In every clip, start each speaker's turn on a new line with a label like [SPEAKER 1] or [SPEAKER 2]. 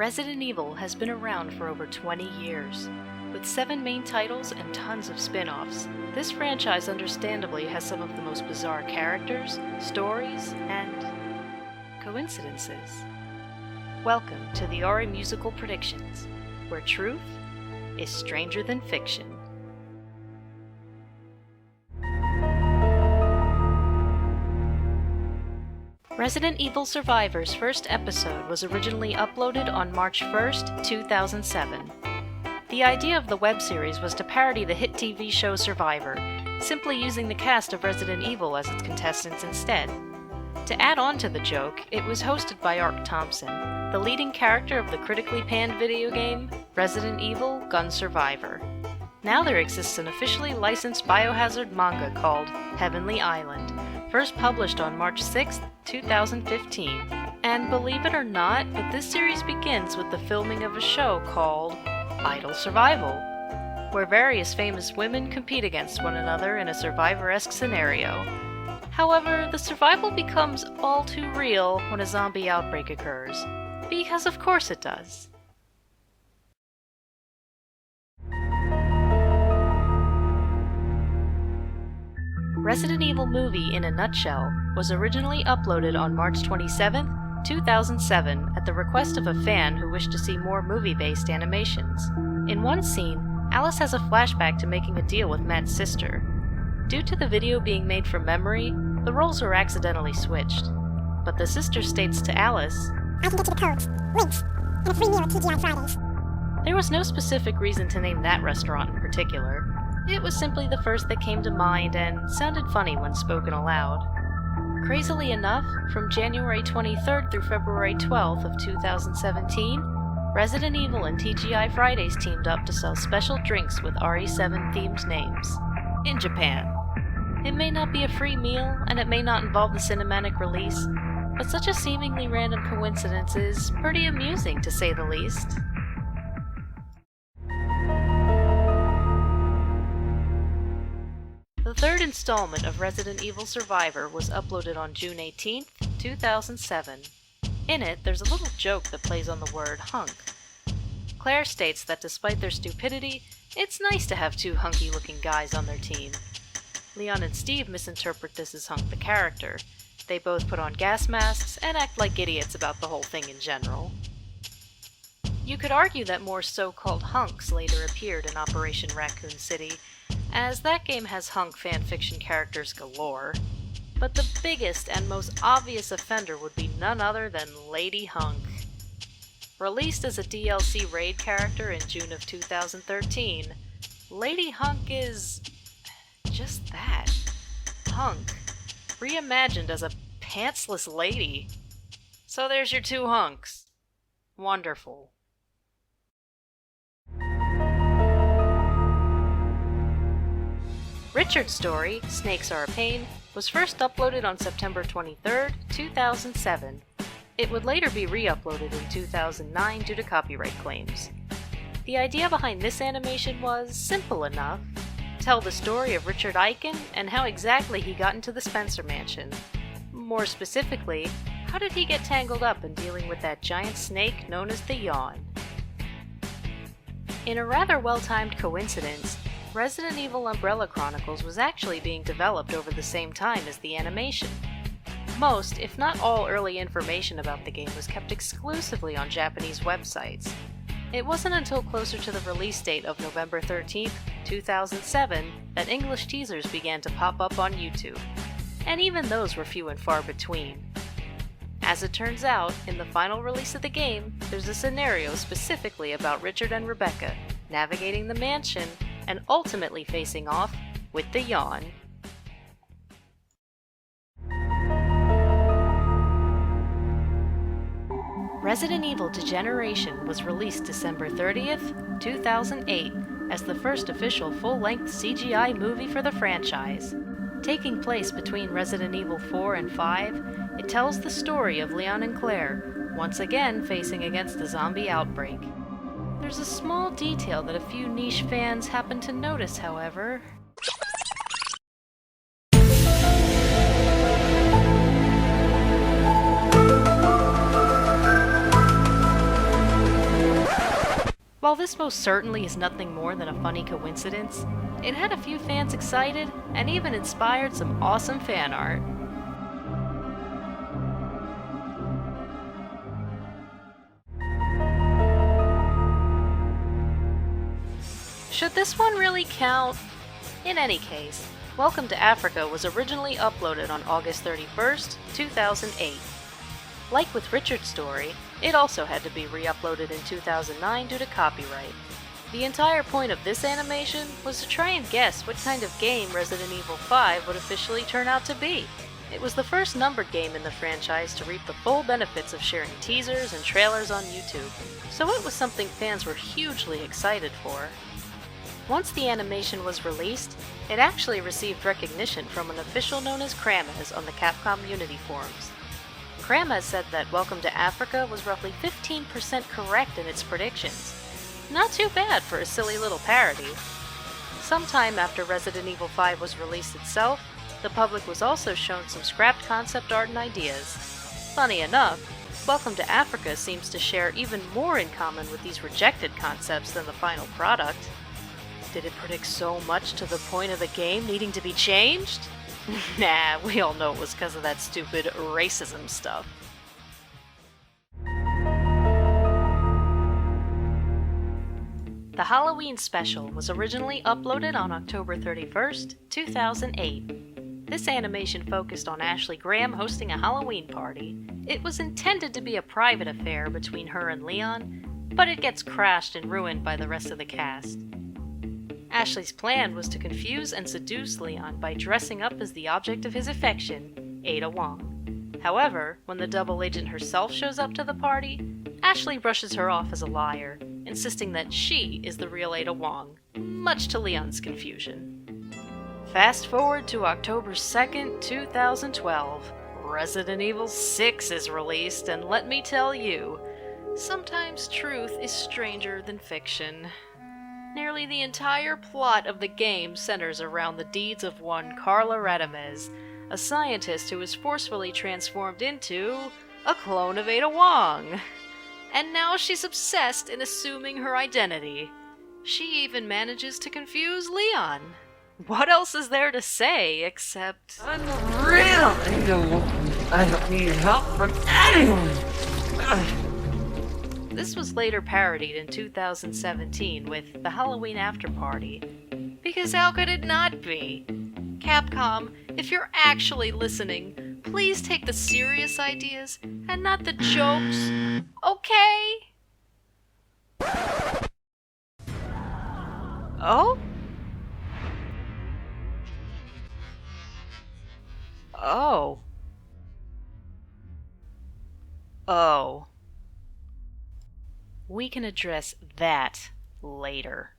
[SPEAKER 1] Resident Evil has been around for over 20 years. With 7 main titles and tons of spin-offs, this franchise understandably has some of the most bizarre characters, stories, and coincidences. Welcome to the REMusical Predictions, where truth is stranger than fiction. Resident Evil Survivor's first episode was originally uploaded on March 1st, 2007. The idea of the web series was to parody the hit TV show Survivor, simply using the cast of Resident Evil as its contestants instead. To add on to the joke, it was hosted by Ark Thompson, the leading character of the critically panned video game Resident Evil Gun Survivor. Now there exists an officially licensed Biohazard manga called Heavenly Island, first published on March 6th, 2015. And believe it or not, but this series begins with the filming of a show called Idol Survival, where various famous women compete against one another in a Survivor-esque scenario. However, the survival becomes all too real when a zombie outbreak occurs, because of course it does. Resident Evil Movie in a Nutshell was originally uploaded on March 27, 2007 at the request of a fan who wished to see more movie-based animations. In one scene, Alice has a flashback to making a deal with Matt's sister. Due to the video being made from memory, the roles were accidentally switched. But the sister states to Alice,
[SPEAKER 2] "I can get you the codes, links, and a free meal at TGI Fridays."
[SPEAKER 1] There was no specific reason to name that restaurant in particular. It was simply the first that came to mind and sounded funny when spoken aloud. Crazily enough, from January 23rd through February 12th of 2017, Resident Evil and TGI Fridays teamed up to sell special drinks with RE7-themed names. In Japan. It may not be a free meal, and it may not involve the cinematic release, but such a seemingly random coincidence is pretty amusing to say the least. The third installment of Resident Evil Survivor was uploaded on June 18th, 2007. In it, there's a little joke that plays on the word hunk. Claire states that despite their stupidity, it's nice to have 2 hunky-looking guys on their team. Leon and Steve misinterpret this as Hunk the character. They both put on gas masks and act like idiots about the whole thing in general. You could argue that more so-called hunks later appeared in Operation Raccoon City, as that game has hunk fanfiction characters galore. But the biggest and most obvious offender would be none other than Lady Hunk. Released as a DLC raid character in June of 2013, Lady Hunk is just that. Hunk. Reimagined as a pantsless lady. So there's your 2 hunks. Wonderful. Richard's story, Snakes Are a Pain, was first uploaded on September 23rd, 2007. It would later be re-uploaded in 2009 due to copyright claims. The idea behind this animation was simple enough. Tell the story of Richard Eichen and how exactly he got into the Spencer Mansion. More specifically, how did he get tangled up in dealing with that giant snake known as the Yawn? In a rather well-timed coincidence, Resident Evil Umbrella Chronicles was actually being developed over the same time as the animation. Most, if not all, early information about the game was kept exclusively on Japanese websites. It wasn't until closer to the release date of November 13th, 2007 that English teasers began to pop up on YouTube, and even those were few and far between. As it turns out, in the final release of the game, there's a scenario specifically about Richard and Rebecca navigating the mansion and ultimately facing off with the Yawn. Resident Evil Degeneration was released December 30th, 2008, as the first official full-length CGI movie for the franchise. Taking place between Resident Evil 4 and 5, it tells the story of Leon and Claire, once again facing against the zombie outbreak. There's a small detail that a few niche fans happen to notice, however. while this most certainly is nothing more than a funny coincidence, it had a few fans excited and even inspired some awesome fan art. Should this one really count? In any case, Welcome to Africa was originally uploaded on August 31st, 2008. Like with Richard's story, it also had to be re-uploaded in 2009 due to copyright. The entire point of this animation was to try and guess what kind of game Resident Evil 5 would officially turn out to be. It was the first numbered game in the franchise to reap the full benefits of sharing teasers and trailers on YouTube, so it was something fans were hugely excited for. Once the animation was released, it actually received recognition from an official known as Kramaz on the Capcom Unity forums. Kramaz said that Welcome to Africa was roughly 15% correct in its predictions. Not too bad for a silly little parody. Sometime after Resident Evil 5 was released itself, the public was also shown some scrapped concept art and ideas. Funny enough, Welcome to Africa seems to share even more in common with these rejected concepts than the final product. Did it predict so much to the point of the game needing to be changed? Nah, we all know it was because of that stupid racism stuff. The Halloween special was originally uploaded on October 31st, 2008. This animation focused on Ashley Graham hosting a Halloween party. It was intended to be a private affair between her and Leon, but it gets crashed and ruined by the rest of the cast. Ashley's plan was to confuse and seduce Leon by dressing up as the object of his affection, Ada Wong. However, when the double agent herself shows up to the party, Ashley brushes her off as a liar, insisting that she is the real Ada Wong, much to Leon's confusion. Fast forward to October 2nd, 2012. Resident Evil 6 is released, and let me tell you, sometimes truth is stranger than fiction. Nearly the entire plot of the game centers around the deeds of one Carla Radamez, a scientist who was forcefully transformed into a clone of Ada Wong. And now she's obsessed in assuming her identity. She even manages to confuse Leon. What else is there to say except...
[SPEAKER 3] I'm real Ada Wong. I don't need help from anyone.
[SPEAKER 1] This was later parodied in 2017 with the Halloween After Party. Because how could it not be? Capcom, if you're actually listening, please take the serious ideas and not the jokes, okay? Oh? Oh. Oh. We can address that later.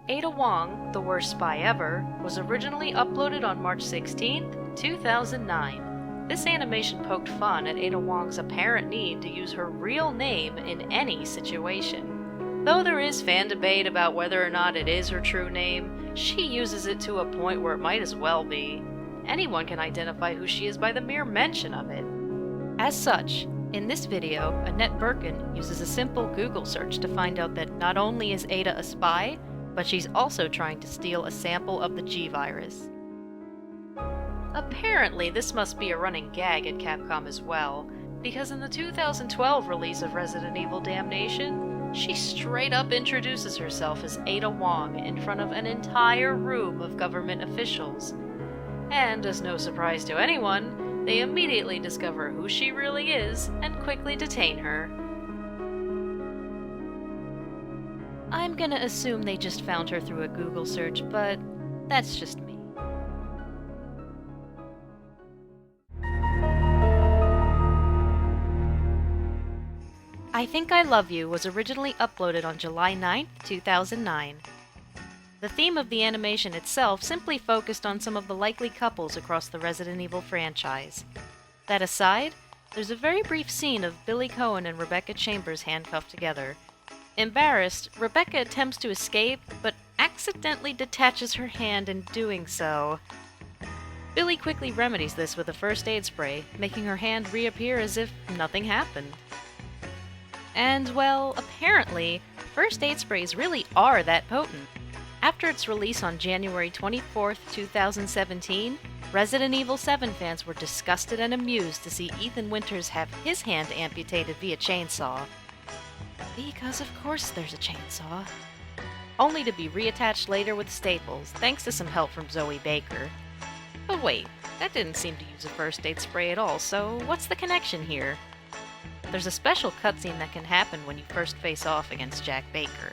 [SPEAKER 1] Ada Wong, The Worst Spy Ever, was originally uploaded on March 16th, 2009. This animation poked fun at Ada Wong's apparent need to use her real name in any situation. Though there is fan debate about whether or not it is her true name, she uses it to a point where it might as well be. Anyone can identify who she is by the mere mention of it. As such, in this video, Annette Birkin uses a simple Google search to find out that not only is Ada a spy, but she's also trying to steal a sample of the G virus. Apparently, this must be a running gag at Capcom as well, because in the 2012 release of Resident Evil Damnation, she straight up introduces herself as Ada Wong in front of an entire room of government officials. And, as no surprise to anyone, they immediately discover who she really is and quickly detain her. I'm gonna assume they just found her through a Google search, but that's just me. I Think I Love You was originally uploaded on July 9th, 2009. The theme of the animation itself simply focused on some of the likely couples across the Resident Evil franchise. That aside, there's a very brief scene of Billy Cohen and Rebecca Chambers handcuffed together. Embarrassed, Rebecca attempts to escape, but accidentally detaches her hand in doing so. Billy quickly remedies this with a first aid spray, making her hand reappear as if nothing happened. And, well, apparently, first aid sprays really are that potent. After its release on January 24th, 2017, Resident Evil 7 fans were disgusted and amused to see Ethan Winters have his hand amputated via chainsaw. Because of course there's a chainsaw. Only to be reattached later with staples, thanks to some help from Zoe Baker. But wait, that didn't seem to use a first aid spray at all, so what's the connection here? There's a special cutscene that can happen when you first face off against Jack Baker.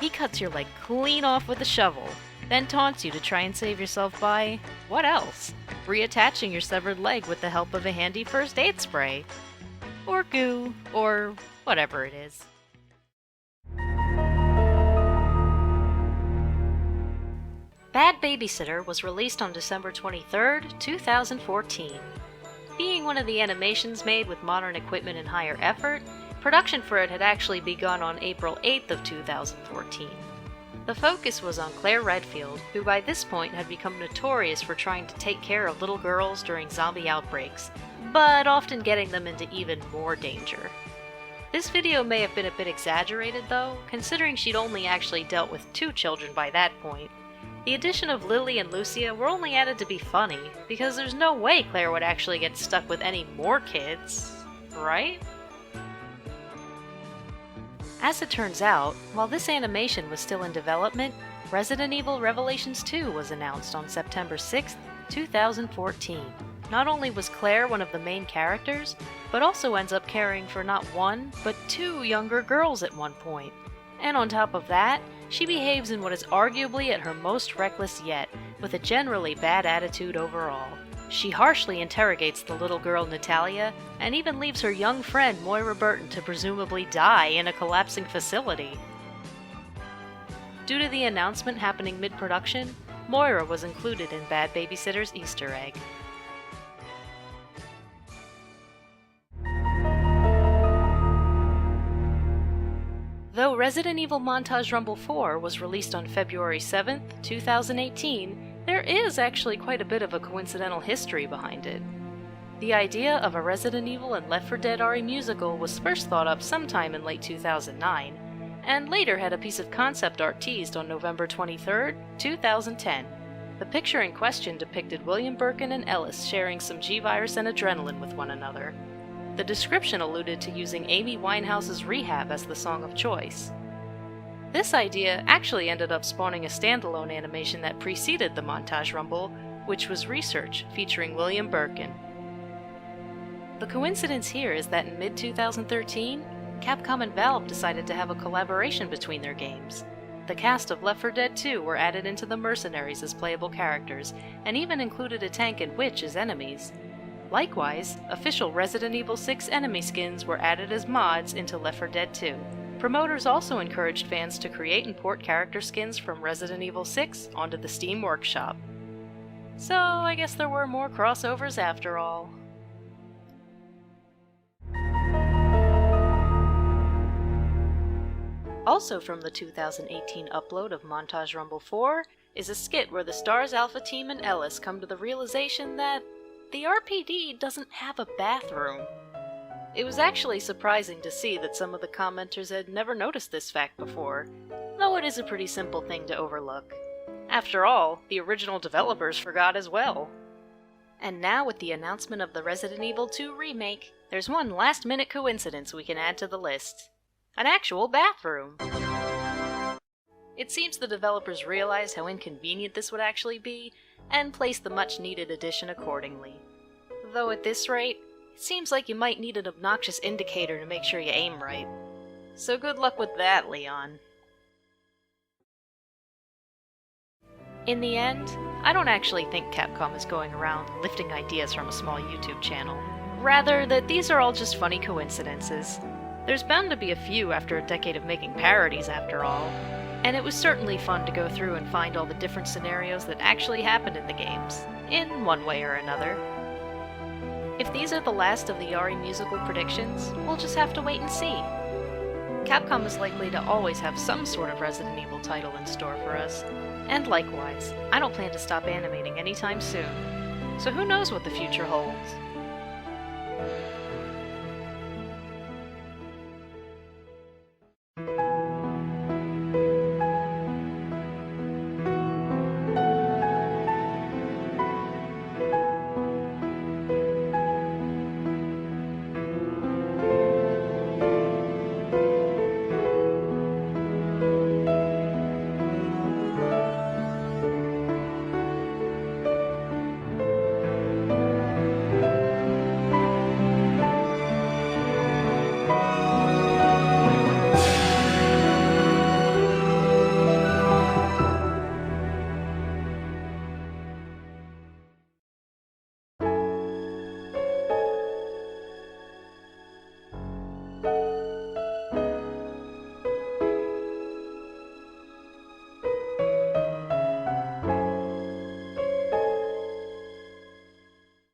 [SPEAKER 1] He cuts your leg clean off with a shovel, then taunts you to try and save yourself by, what else? Reattaching your severed leg with the help of a handy first aid spray. Or goo, or whatever it is. Bad Babysitter was released on December 23rd, 2014. Being one of the animations made with modern equipment and higher effort, production for it had actually begun on April 8th of 2014. The focus was on Claire Redfield, who by this point had become notorious for trying to take care of little girls during zombie outbreaks, but often getting them into even more danger. This video may have been a bit exaggerated though, considering she'd only actually dealt with 2 children by that point. The addition of Lily and Lucia were only added to be funny, because there's no way Claire would actually get stuck with any more kids, right? As it turns out, while this animation was still in development, Resident Evil Revelations 2 was announced on September 6th, 2014. Not only was Claire one of the main characters, but also ends up caring for not 1, but 2 younger girls at one point. And on top of that, she behaves in what is arguably at her most reckless yet, with a generally bad attitude overall. She harshly interrogates the little girl Natalia, and even leaves her young friend Moira Burton to presumably die in a collapsing facility. Due to the announcement happening mid-production, Moira was included in Bad Babysitter's Easter egg. Though Resident Evil Montage Rumble 4 was released on February 7th, 2018, there is actually quite a bit of a coincidental history behind it. The idea of a Resident Evil and Left 4 Dead REMusical was first thought up sometime in late 2009, and later had a piece of concept art teased on November 23rd, 2010. The picture in question depicted William Birkin and Ellis sharing some G-Virus and adrenaline with one another. The description alluded to using Amy Winehouse's Rehab as the song of choice. This idea actually ended up spawning a standalone animation that preceded the Montage Rumble, which was Research, featuring William Birkin. The coincidence here is that in mid-2013, Capcom and Valve decided to have a collaboration between their games. The cast of Left 4 Dead 2 were added into the Mercenaries as playable characters, and even included a tank and witch as enemies. Likewise, official Resident Evil 6 enemy skins were added as mods into Left 4 Dead 2. Promoters also encouraged fans to create and port character skins from Resident Evil 6 onto the Steam Workshop. So I guess there were more crossovers after all. Also from the 2018 upload of Montage Rumble 4 is a skit where the STARS Alpha Team and Ellis come to the realization that the RPD doesn't have a bathroom. It was actually surprising to see that some of the commenters had never noticed this fact before, though it is a pretty simple thing to overlook. After all, the original developers forgot as well. And now with the announcement of the Resident Evil 2 remake, there's one last-minute coincidence we can add to the list. An actual bathroom! It seems the developers realized how inconvenient this would actually be, and placed the much-needed addition accordingly. Though at this rate, it seems like you might need an obnoxious indicator to make sure you aim right. So good luck with that, Leon. In the end, I don't actually think Capcom is going around lifting ideas from a small YouTube channel. Rather, that these are all just funny coincidences. There's bound to be a few after a decade of making parodies, after all. And it was certainly fun to go through and find all the different scenarios that actually happened in the games, in one way or another. If these are the last of the REMusical predictions, we'll just have to wait and see. Capcom is likely to always have some sort of Resident Evil title in store for us, and likewise, I don't plan to stop animating anytime soon. So who knows what the future holds?